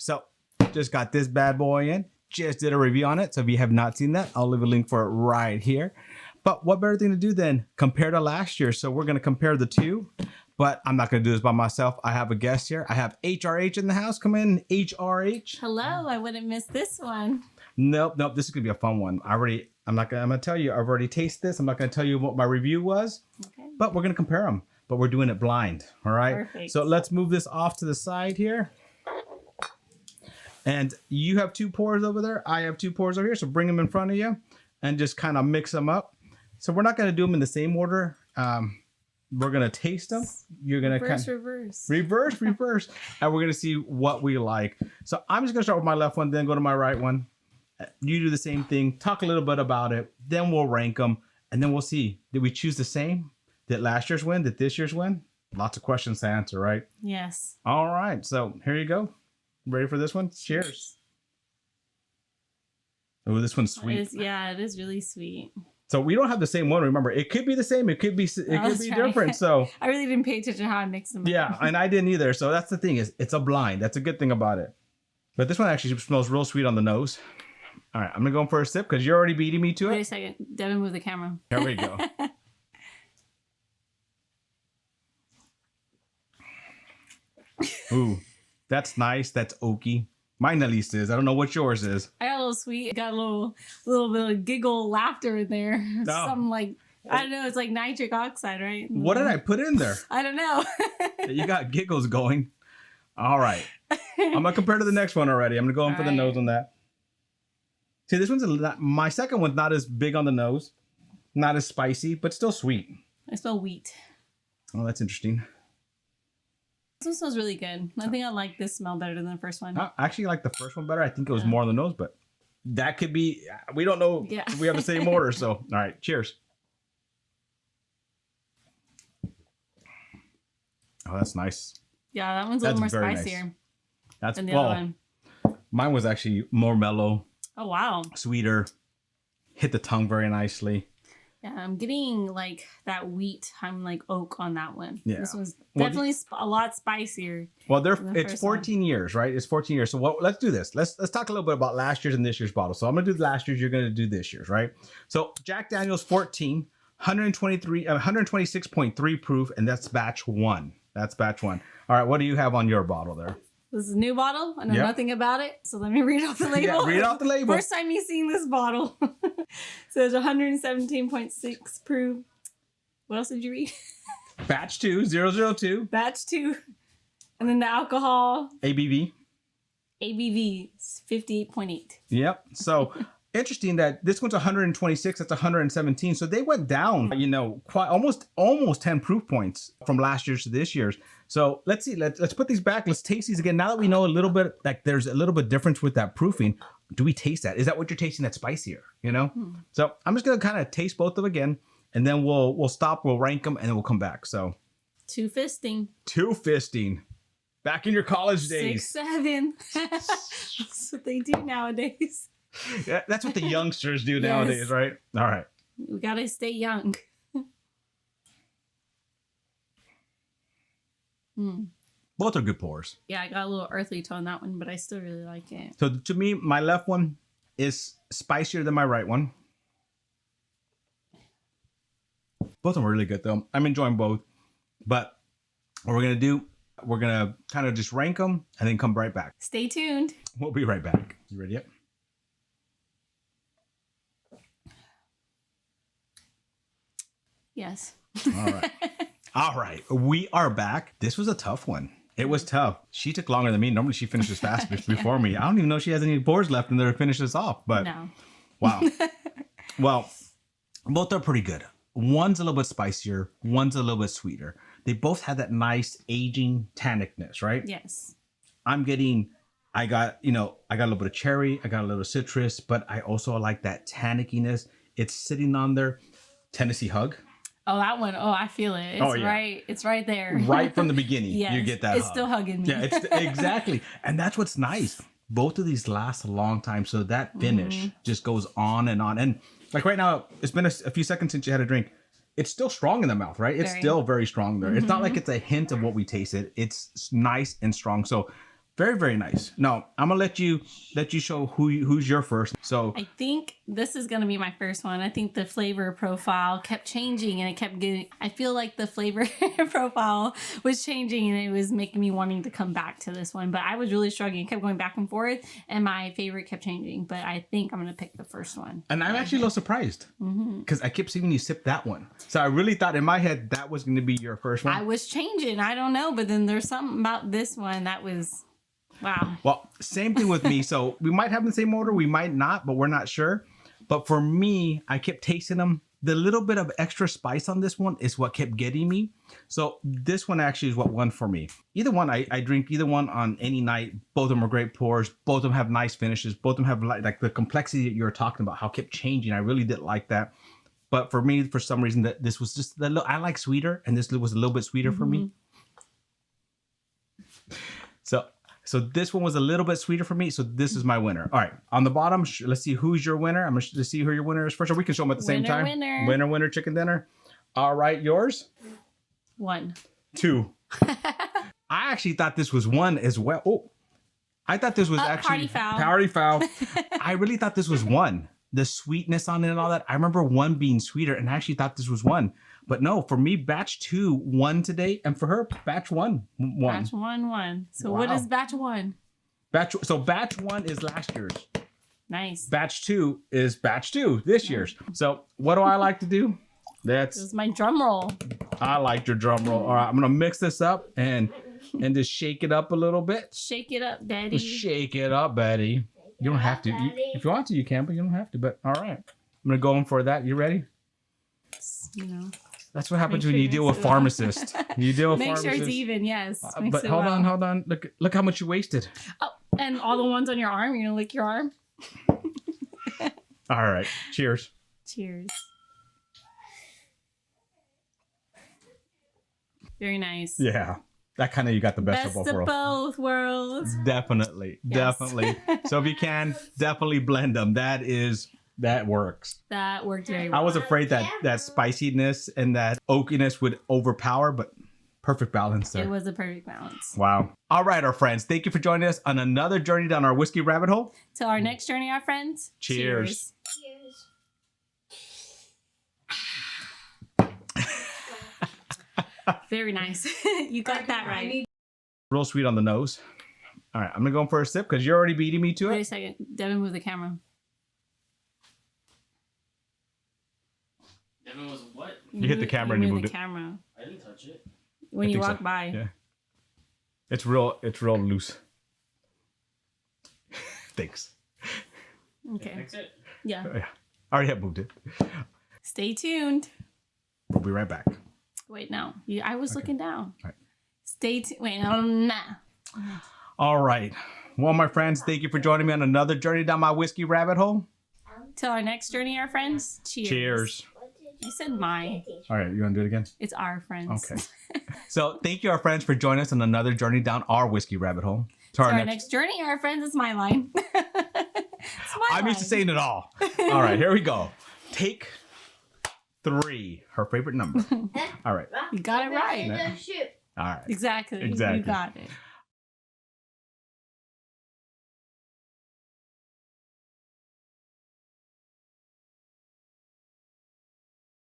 So just got this bad boy in. Just did a review on it. So if you have not seen that, I'll leave a link for it right here. But what better thing to do than compare to last year? So we're going to compare the two, but I'm not going to do this by myself. I have a guest here. I have HRH in the house. Come in, HRH. Hello. I wouldn't miss this one. Nope. This is going to be a fun one. I'm going to tell you, I've already tasted this. I'm not going to tell you what my review was, but we're going to compare them, but we're doing it blind. All right. Perfect. So let's move this off to the side here. And you have 2 pours over there. I have 2 pours over here. So bring them in front of you and just kind of mix them up. So we're not going to do them in the same order. We're going to taste them. You're going to reverse. And we're going to see what we like. So I'm just going to start with my left one, then go to my right one. You do the same thing. Talk a little bit about it. Then we'll rank them. And then we'll see. Did we choose the same? Did last year's win? Did this year's win? Lots of questions to answer, right? Yes. All right. So here you go. Ready for this one? Cheers. Oh, this one's sweet. It is really sweet. So we don't have the same one. Remember, it could be the same. It could be different. So I really didn't pay attention to how I mixed them. Yeah, and I didn't either. So that's the thing, is it's a blind. That's a good thing about it. But this one actually smells real sweet on the nose. All right, I'm gonna go in for a sip because you're already beating me to it. Wait a second, Devin, move the camera. There we go. Ooh, that's nice. That's oaky. Mine at least is. I don't know what yours is. I got a little sweet. Got a little bit of giggle laughter in there. No. Something like, I don't know. It's like nitric oxide, right? What did I put in there? I don't know. You got giggles going. All right. I'm gonna compare to the next one already. I'm gonna go in for the nose on that. See, this one's my second one's not as big on the nose, not as spicy, but still sweet. I smell wheat. Oh, that's interesting. This one smells really good. I think I like this smell better than the first one. I actually like the first one better. I think it was more on the nose, but that could be, we don't know. Yeah. If we have the same order. So, all right, cheers. Oh, that's nice. Yeah, that one's a little more spicier. Nice. That's than the other one. Mine was actually more mellow. Oh, wow. Sweeter. Hit the tongue very nicely. Yeah, I'm getting like that wheat. I'm like oak on that one. Yeah. This one's definitely a lot spicier. Well, it's 14 years, right? It's 14 years. So let's do this. Let's talk a little bit about last year's and this year's bottle. So I'm going to do last year's. You're going to do this year's, right? So Jack Daniel's 14, 126.3 proof, and that's batch 1. That's batch 1. All right, what do you have on your bottle there? This is a new bottle. I know nothing about it. So let me read off the label. Yeah, read off the label. First time you've seen this bottle. So it's 117.6 proof. What else did you read? Batch 2, 002. Batch 2. And then the alcohol. ABV is 58.8. Yep. So interesting that this one's 126. That's 117. So they went down, quite almost 10 proof points from last year's to this year's. So let's see. Let's put these back. Let's taste these again. Now that we know a little bit, like there's a little bit difference with that proofing. Do we taste that? Is that what you're tasting that's spicier? So I'm just gonna kind of taste both of them again, and then we'll stop. We'll rank them, and then we'll come back. So two fisting. Back in your college days. 6-7. That's what they do nowadays. Yeah, that's what the youngsters do nowadays, right? All right. We gotta stay young. Both are good pours. Yeah, I got a little earthly tone on that one, but I still really like it. So to me, my left one is spicier than my right one. Both of them are really good though. I'm enjoying both. But what we're going to do, we're going to kind of just rank them and then come right back. Stay tuned. We'll be right back. You ready yet? Yes. All right. All right. We are back. This was a tough one. It was tough. She took longer than me. Normally she finishes fast before me. I don't even know if she has any pours left in there to finish this off. But no. Wow. Well, both are pretty good. One's a little bit spicier. One's a little bit sweeter. They both have that nice aging tannicness, right? Yes. I got a little bit of cherry. I got a little citrus, but I also like that tannickiness. It's sitting on there. Tennessee Hug. Oh, that one. Oh, I feel it. It's right. It's right there. Right from the beginning. Yes, you get that It's hug. still hugging me. Yeah, it's exactly. And that's what's nice. Both of these last a long time. So that finish just goes on and on. And like right now, it's been a few seconds since you had a drink. It's still strong in the mouth, right? It's still very strong there. It's not like it's a hint of what we tasted. It's nice and strong. So Very, very nice. No, I'm gonna let you show who's your first. So I think this is gonna be my first one. I think the flavor profile kept changing and it kept getting. I feel like the flavor profile was changing and it was making me wanting to come back to this one. But I was really struggling. It kept going back and forth, and my favorite kept changing. But I think I'm gonna pick the first one. And I'm actually a little surprised because I kept seeing you sip that one. So I really thought in my head that was gonna be your first one. I was changing. I don't know, but then there's something about this one that was. Wow. Well, same thing with me. So we might have the same order, we might not, but we're not sure. But for me, I kept tasting them. The little bit of extra spice on this one is what kept getting me. So this one actually is what won for me. Either one, I drink either one on any night. Both of them are great pours. Both of them have nice finishes. Both of them have like the complexity that you were talking about, how it kept changing. I really did like that. But for me, for some reason, that this was just I like sweeter, and this was a little bit sweeter for me. So this one was a little bit sweeter for me. So this is my winner. All right. On the bottom, let's see who's your winner. I'm going to see who your winner is first. Or we can show them at the same time. Winner, chicken dinner. All right. Yours? 1. 2. I actually thought this was 1 as well. Oh, I thought this was actually party foul. I really thought this was 1. The sweetness on it and all that. I remember 1 being sweeter, and I actually thought this was 1. But no, for me, batch 2 won today, and for her, batch 1 won. Batch 1 won. So what is batch 1? Batch 1 is last year's. Nice. Batch 2 is batch 2 this year's. So what do I like to do? This is my drum roll. I like your drum roll. All right, I'm gonna mix this up and just shake it up a little bit. Shake it up, Daddy. Shake it up, Betty. You don't have to. If you want to, you can, but you don't have to. But all right, I'm gonna go in for that. You ready? You know. That's what happens when you deal with pharmacists. You deal with Make pharmacists. sure it's even, yes. But hold on. Look how much you wasted. Oh, and all the ones on your arm. You're gonna lick your arm. All right. Cheers. Cheers. Very nice. Yeah. That kind of you got the best of both worlds. Definitely. Yes. Definitely. So if you can, definitely blend them. That works. That worked very well. I was afraid that spiciness and that oakiness would overpower, but perfect balance there. It was a perfect balance. Wow. All right, our friends. Thank you for joining us on another journey down our whiskey rabbit hole. Till our next journey, our friends. Cheers. Very nice. You got that right. Real sweet on the nose. All right, I'm going to go in for a sip because you're already beating me to it. Wait a second. Devin, move the camera. Devin was what? You hit the camera and you moved it. Camera. I didn't touch it. When you walk by. Yeah. It's real loose. Thanks. Okay. Fix it. Yeah. I already have moved it. Stay tuned. We'll be right back. Wait, no. I was looking down. All right. Stay tuned. Wait, nah. All right. Well, my friends, thank you for joining me on another journey down my whiskey rabbit hole. Till our next journey, our friends. Cheers. Cheers. You said my. All right, you want to do it again? It's our friends. Okay. So thank you, our friends, for joining us on another journey down our whiskey rabbit hole. To our next journey, our friends. It's my line. I'm used to saying it all. All right, here we go. Take 3, her favorite number. All right. You got it right. All right. Exactly. You got it.